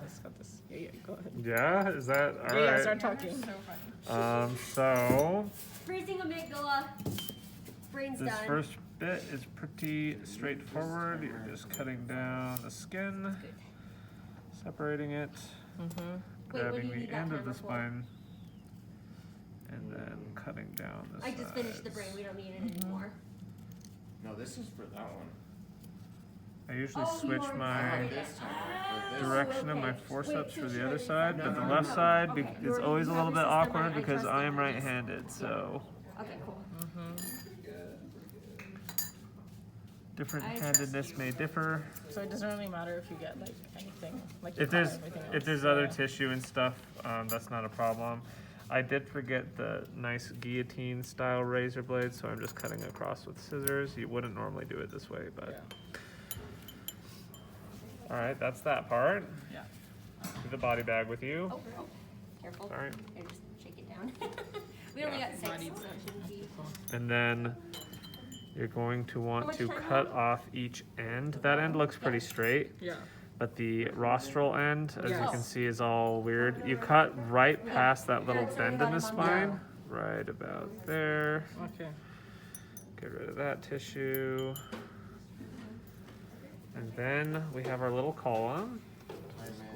got this. Yeah, go ahead. Yeah, is that all right? Yeah, start talking. So funny. So Freezing amygdala. Brain's this done. first bit is pretty straightforward. You're just cutting down the skin, separating it, grabbing Wait, the end of the spine, and then cutting down the sides. I just finished the brain. We don't need it anymore. No, this is for that one. I usually Oh, switch yours. my This time for this. direction of my Okay. forceps Wait, for so the other should I- side, No, but the no, left no. side, Okay. it's You always a little have bit a system, awkward I because trust I am it. right-handed, so Okay, cool. different I handedness may differ. So it doesn't really matter if you get like anything, like If you cut there's everything if else. there's other tissue and stuff, that's not a problem. I did forget the nice guillotine style razor blade, so I'm just cutting across with scissors. You wouldn't normally do it this way, but Yeah. all right, that's that part. Yeah. Leave the body bag with you. Oh, careful. Sorry. Here, just shake it down. We only got 6, so it shouldn't be. And then you're going to How want much to time cut left? off each end. That end looks pretty straight, Yeah. but the rostral end, as you Yes. can see, is all weird. You cut right past that little bend in the spine, right about there. Okay. Get rid of that tissue. And then we have our little column.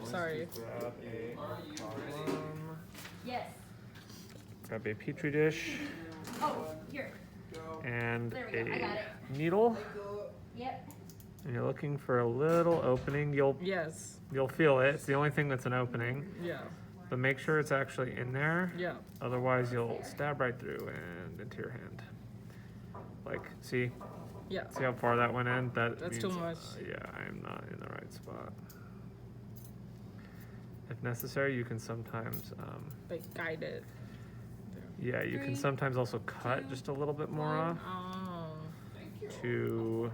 Sorry. Grab a column. Yes. Grab a petri dish Oh, here. and There we go, I got it. a needle. Yep. And you're looking for a little opening. You'll Yes. feel it. It's the only thing that's an opening. Yeah. But make sure it's actually in there. Yeah. Otherwise, you'll stab right through and into your hand. Like, see? Yeah. See how far that went in? That's That's too much. Yeah, I am not in the right spot. If necessary, you can sometimes, Like guide it. yeah, you can 3, sometimes also cut just a little bit more off Oh. to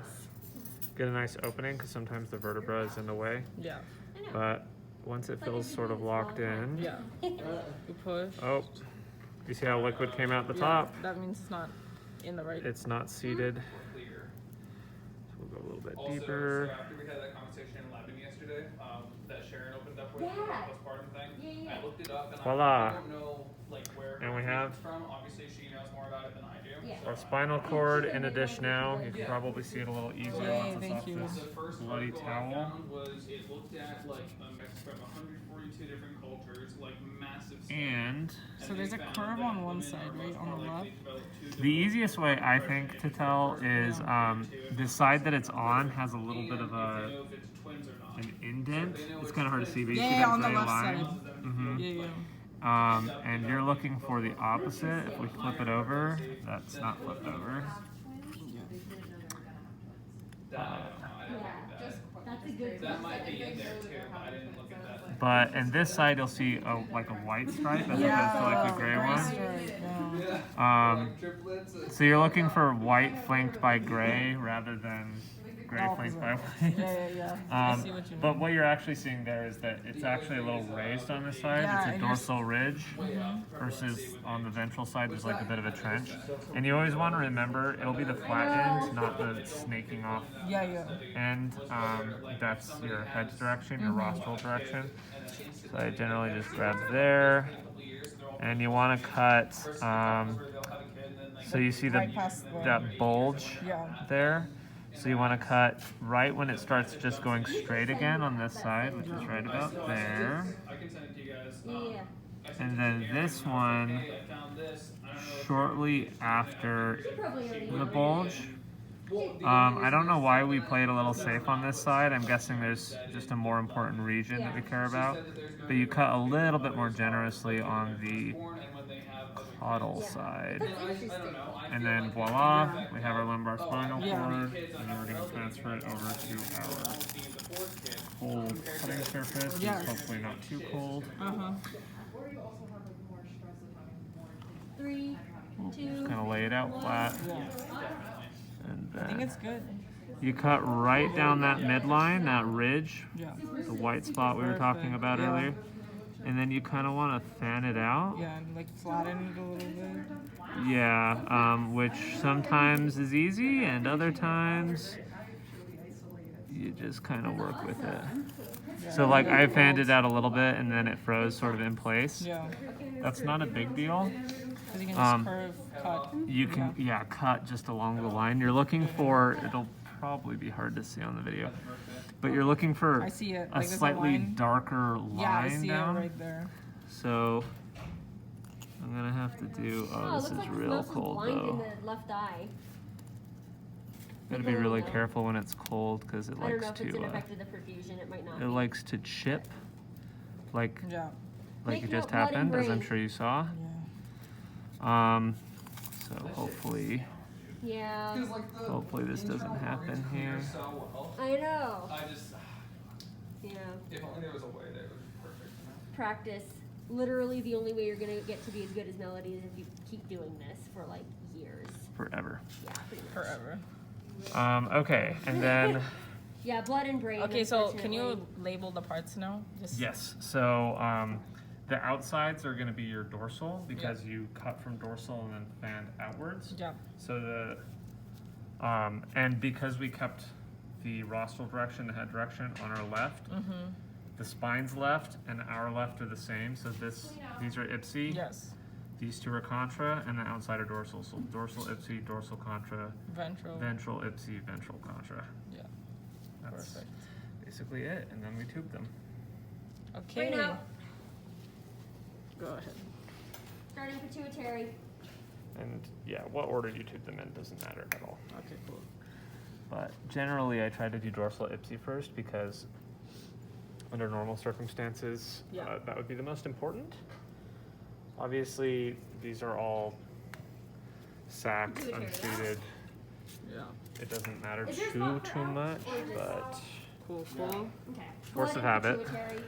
get a nice opening, because sometimes the vertebra is in the way. Yeah. I know. But once it feels sort of locked in, Yeah. You push. oh, you see how liquid came out the Yeah, top? that means it's not in the right. It's not seated. Clear. So we'll go a little bit Also, deeper. so after we had that conversation in Lebanon yesterday, that Sharon opened up with Yeah. the postpartum thing, Yeah. I looked it up and Voila. I don't know like where And her we have- it's from. Obviously, she knows more about it than I do. Yeah. so Our spinal cord in a dish now. You can probably see it a little easier Yay, once it's thank off you. this The first bloody article I towel. found was it looked at like a mix from 142 different cultures, like massive scale. And So there's a curve on one side, right, on the left? the easiest way, I think, to tell is the side that it's on has a little bit of an indent. It's kind of hard to see, but you see Yeah, that on the gray left line? side. Mhm. Yeah, yeah. And you're looking for the opposite. If we flip it over, that's not flipped over. That's a good That might be in there too, but I didn't look at that. But in this side, you'll see like a white stripe as opposed to like the gray one. Straight, yeah. So you're looking for white flanked by gray rather than gray flanked by white. Yeah, yeah. I see what you mean. But what you're actually seeing there is that it's actually a little raised on this side. Yeah, It's a and you're- dorsal ridge versus on the ventral side there's like a bit of a trench. And you always want to remember it'll be the flat end, not the snaking off Yeah, yeah. end. That's your head direction, your rostral direction. So I generally just grab there. And you want to cut, so you see Right past the- that bulge Yeah. there. So you want to cut right when it starts just going straight again on this side, which is right about there. I can send it to you guys. Yeah. And then this one, Hey, I found this. I don't know if shortly after Probably already the bulge. I don't know why we played a little safe on this side. I'm guessing there's just a more important region that we care about. But you cut a little bit more generously on the born and when they have caudal side. That's interesting. And then voila, we have our lumbar spinal Yeah. cord. And then we're going to transfer it over to our cold cutting surface. Yeah. It's hopefully not too cold. Uh-huh. 3, 2. Just kind of lay it out flat. Yeah. And I think then it's good. you cut right down that midline, that ridge, Yeah. the white spot we were talking Perfect. about Yeah. earlier. And then you kind of want to fan it out. Yeah, and like flatten it a little bit. Yeah, which sometimes is easy and other times you just kind of work with it. So like I fanned it out a little bit and then it froze sort of in place. Yeah. That's not a big deal. Because you can just Um, curve, cut. You can, yeah, cut just along the line. You're looking for, it'll probably be hard to see on the video, but you're looking for I see it. a Like, there's a slightly line. darker line Yeah, I see down. it right there. So I'm gonna have to do, Oh, oh, it this looks is like this real mouse is cold blind in though. the left eye. Gotta be really careful when it's cold because it I don't likes know if it's to, affected the perfusion. It might not. it be. likes to chip, like Yeah. like Make it just no blood and happened, as I'm brain. sure you saw. Yeah. So hopefully, Yeah. hopefully this doesn't happen here. So well. I know. I just, Yeah. if only there was a way that it would be perfect. You know? Practice. Literally, the only way you're gonna get to be as good as Melody is if you keep doing this for like years. Forever. Yeah, pretty much. Forever. Okay, and then Yeah, blood and brain. Okay, so can you unfortunately. label the parts now? Just yes, so the outsides are going to be your dorsal because you cut from dorsal and then fanned outwards. Yeah. So the and because we kept the rostral direction, the head direction on our left, the spine's left and our left are the same. So these are ipsi. Yes. These two are contra, and the outside are dorsal. So dorsal ipsi, dorsal contra, Ventral. ventral ipsi, ventral contra. Yeah. That's Perfect. basically it, and then we tube them. Okay. Right now, Go ahead. starting pituitary. And yeah, what order you tube them in doesn't matter at all. Okay, cool. But generally, I try to do dorsal ipsi first because under normal circumstances, Yeah. that would be the most important. Obviously, these are all sacked, Pituitary, untreated. Yeah. It doesn't matter Is there a too spot for much, or just- but Cool, cool. Okay. Force Blood of and habit. Pituitary.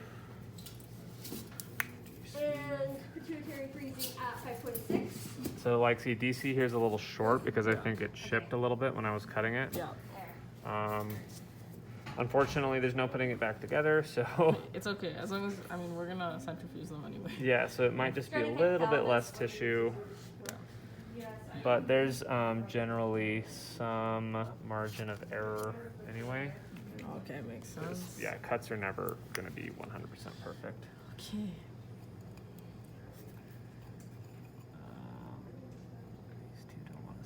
And pituitary freezing at 526. so like see DC here's a little short because I think it chipped a little bit when I was cutting it. Yeah. There. Unfortunately, there's no putting it back together, so It's okay. As long as, I mean, we're gonna centrifuge them anyway. yeah, so it might just be a little bit less tissue. But there's generally some margin of error anyway. Okay, makes 'Cause, sense. yeah, cuts are never going to be 100% perfect. Okay. These two don't want to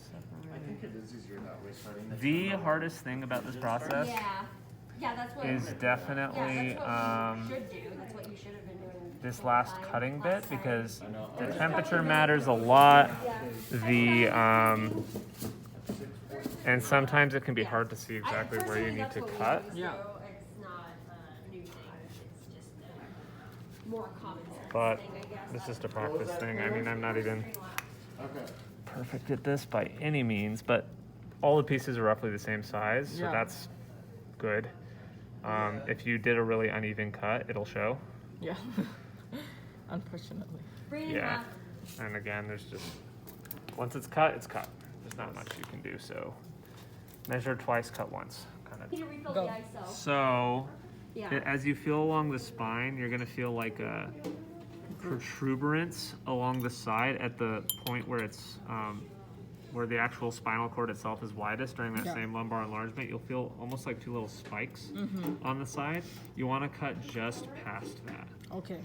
I think separate. it is easier that way, starting this The one. hardest thing about this process Yeah. Yeah, that's what. is yeah, definitely that's what you should do. That's what you should have been doing. this the whole last time, cutting last bit time. because I know. the temperature matters a lot. Yeah. And sometimes it can be hard to see exactly where you Personally, need that's to what we cut. always Yeah. do. It's not a new thing. It's just a more common sense But thing, I guess. it's just a practice thing. I mean, I'm not even Okay. perfect at this by any means, but all the pieces are roughly the same size, so Yeah. that's good. If you did a really uneven cut, it'll show. Yeah. Unfortunately. Brain and Yeah. half. And again, there's just, once it's cut, it's cut. There's not much you can do, so measure twice, cut once, kind Need of. to refill Go. the ISO. So, Yeah. as you feel along the spine, you're gonna feel like a protuberance along the side at the point where it's, where the actual spinal cord itself is widest during that Yeah. same lumbar enlargement. You'll feel almost like two little spikes on the side. You wanna cut just past that. Okay.